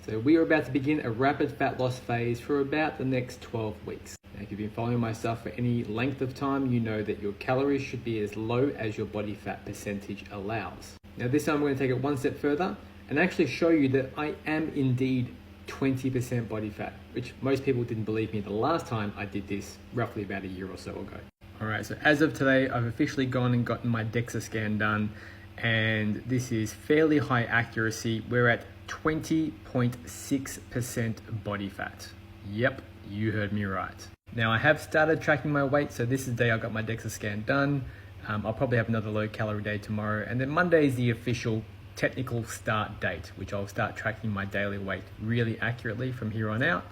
So we are about to begin a rapid fat loss phase for about the next 12 weeks. Now, if you've been following my stuff for any length of time, you know that your calories should be as low as your body fat percentage allows. Now this time I'm going to take it one step further and actually show you that I am indeed 20% body fat, which most people didn't believe me the last time I did this roughly about a year or so ago. All right, so as of today, I've officially gone and gotten my DEXA scan done, and this is fairly high accuracy. We're at 20.6% body fat. Yep, you heard me right. Now I have started tracking my weight, so this is the day I got my DEXA scan done. I'll probably have another low calorie day tomorrow, and then Monday is the official technical start date, which I'll start tracking my daily weight really accurately from here on out.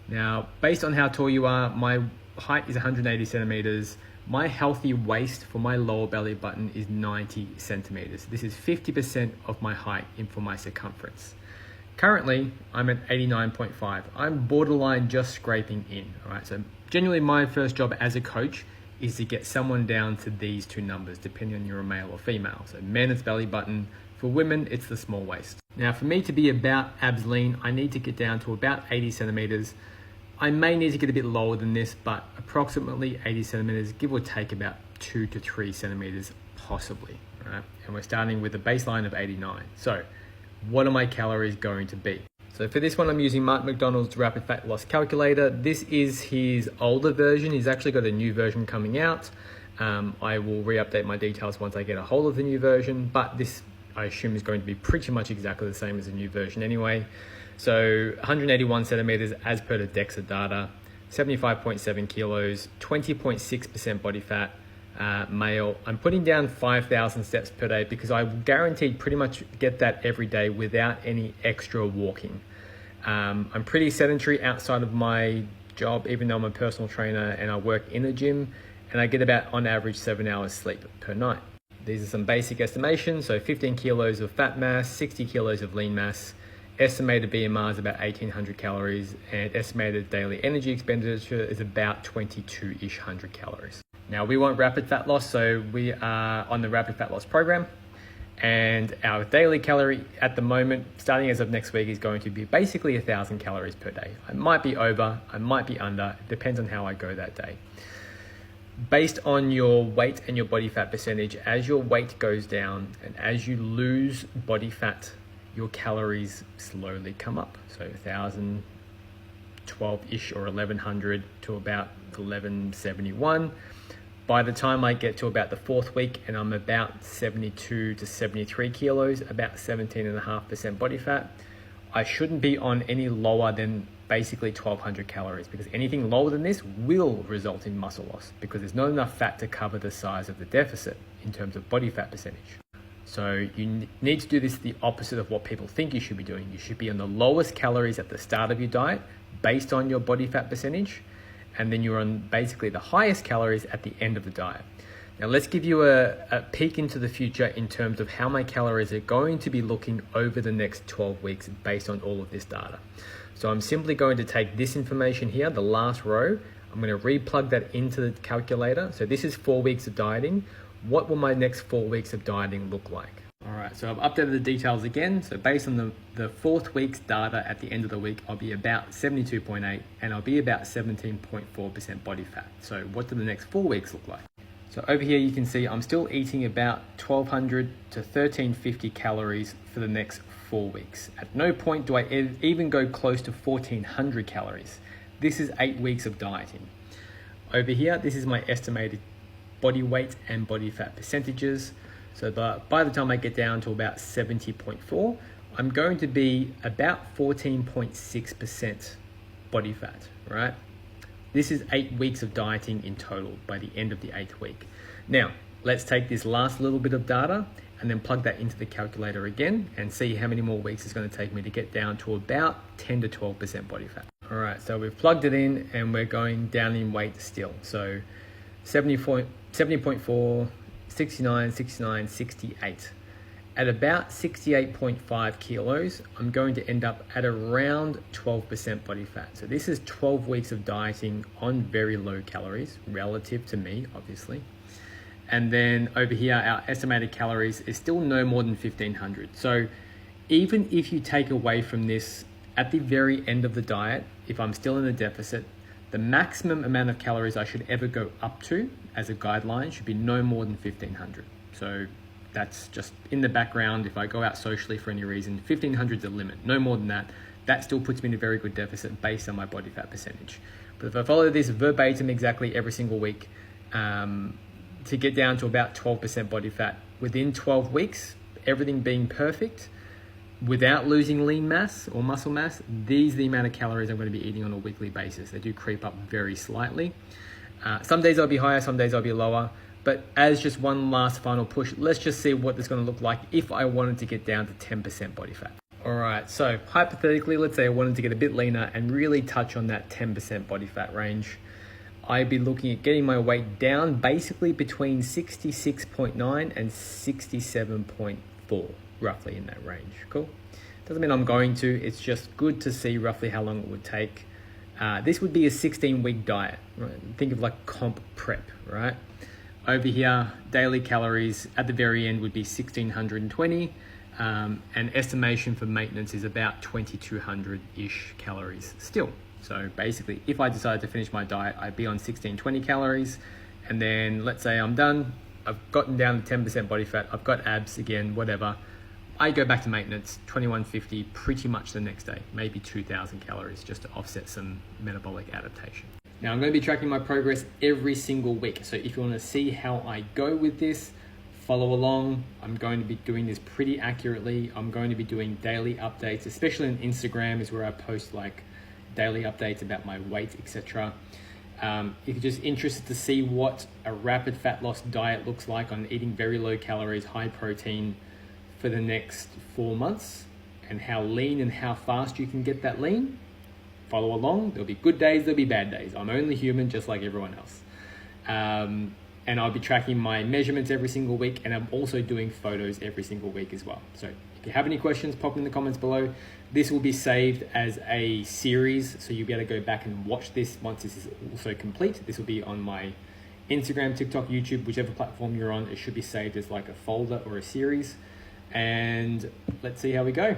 Now, based on how tall you are, my height is 180 centimeters. My healthy waist for my lower belly button is 90 centimeters. This is 50% of my height for my circumference. Currently, I'm at 89.5. I'm borderline just scraping in, all right? So generally my first job as a coach is to get someone down to these two numbers, depending on you're a male or female. So men, it's belly button. For women, it's the small waist. Now, for me to be about abs lean, I need to get down to about 80 centimeters. I may need to get a bit lower than this, but approximately 80 centimeters, give or take about 2 to 3 centimeters, possibly, right? And we're starting with a baseline of 89. So what are my calories going to be? So for this one, I'm using Mark McDonald's Rapid Fat Loss Calculator. This is his older version. He's actually got a new version coming out. I will re-update my details once I get a hold of the new version, but this I assume is going to be pretty much exactly the same as the new version anyway. So 181 centimeters as per the DEXA data, 75.7 kilos, 20.6% body fat, male. I'm putting down 5,000 steps per day because I guaranteed pretty much get that every day without any extra walking. I'm pretty sedentary outside of my job, even though I'm a personal trainer and I work in a gym, and I get about on average 7 hours sleep per night. These are some basic estimations. So 15 kilos of fat mass, 60 kilos of lean mass, estimated BMR is about 1,800 calories, and estimated daily energy expenditure is about 22-ish hundred calories. Now we want rapid fat loss, so we are on the rapid fat loss program, and our daily calorie at the moment, starting as of next week, is going to be basically 1,000 calories per day. I might be over, I might be under, it depends on how I go that day. Based on your weight and your body fat percentage, as your weight goes down and as you lose body fat, your calories slowly come up. So 1,000, 12-ish or 1,100 to about 1,171. By the time I get to about the 4th week and I'm about 72 to 73 kilos, about 17.5% body fat, I shouldn't be on any lower than basically 1,200 calories, because anything lower than this will result in muscle loss because there's not enough fat to cover the size of the deficit in terms of body fat percentage. So you need to do this the opposite of what people think you should be doing. You should be on the lowest calories at the start of your diet based on your body fat percentage, and then you're on basically the highest calories at the end of the diet. Now let's give you a peek into the future in terms of how my calories are going to be looking over the next 12 weeks based on all of this data. So I'm simply going to take this information here, the last row, I'm going to re-plug that into the calculator. So this is 4 weeks of dieting. What will my next 4 weeks of dieting look like? All right, so I've updated the details again. So based on the 4th week's data at the end of the week, I'll be about 72.8 and I'll be about 17.4% body fat. So what do the next 4 weeks look like? So over here you can see I'm still eating about 1,200 to 1,350 calories for the next 4 weeks. At no point do I even go close to 1,400 calories. This is 8 weeks of dieting. Over here, this is my estimated body weight and body fat percentages. So by the time I get down to about 70.4, I'm going to be about 14.6% body fat, right? This is 8 weeks of dieting in total by the end of the 8th week. Now, let's take this last little bit of data and then plug that into the calculator again and see how many more weeks it's going to take me to get down to about 10 to 12% body fat. All right, so we've plugged it in and we're going down in weight still. So 70.4, 69, 69, 68. At about 68.5 kilos, I'm going to end up at around 12% body fat. So this is 12 weeks of dieting on very low calories, relative to me, obviously. And then over here, our estimated calories is still no more than 1,500. So even if you take away from this at the very end of the diet, if I'm still in a deficit, the maximum amount of calories I should ever go up to as a guideline should be no more than 1,500. So that's just in the background. If I go out socially for any reason, 1,500 is the limit, no more than that. That still puts me in a very good deficit based on my body fat percentage. But if I follow this verbatim exactly every single week, to get down to about 12% body fat within 12 weeks, everything being perfect, without losing lean mass or muscle mass, these are the amount of calories I'm going to be eating on a weekly basis. They do creep up very slightly. Some days I'll be higher, some days I'll be lower. But as just one last final push, let's just see what this is going to look like if I wanted to get down to 10% body fat. All right, so hypothetically, let's say I wanted to get a bit leaner and really touch on that 10% body fat range. I'd be looking at getting my weight down basically between 66.9 and 67.4, roughly in that range. Cool. Doesn't mean I'm going to, it's just good to see roughly how long it would take. This would be a 16-week diet, right? Think of like comp prep, right? Over here, daily calories at the very end would be 1,620. And estimation for maintenance is about 2,200-ish calories still. So basically, if I decided to finish my diet, I'd be on 1,620 calories. And then let's say I'm done, I've gotten down to 10% body fat, I've got abs again, whatever. I go back to maintenance, 2,150 pretty much the next day, maybe 2,000 calories just to offset some metabolic adaptation. Now I'm going to be tracking my progress every single week. So if you want to see how I go with this, follow along. I'm going to be doing this pretty accurately. I'm going to be doing daily updates, especially on Instagram is where I post like daily updates about my weight, etc. If you're just interested to see what a rapid fat loss diet looks like on eating very low calories, high protein for the next 4 months, and how lean and how fast you can get that lean, follow along. There'll be good days, there'll be bad days. I'm only human just like everyone else. And I'll be tracking my measurements every single week, and I'm also doing photos every single week as well. So if you have any questions, pop them in the comments below. This will be saved as a series, so you'll be able to go back and watch this once this is also complete. This will be on my Instagram, TikTok, YouTube, whichever platform you're on. It should be saved as like a folder or a series. And let's see how we go.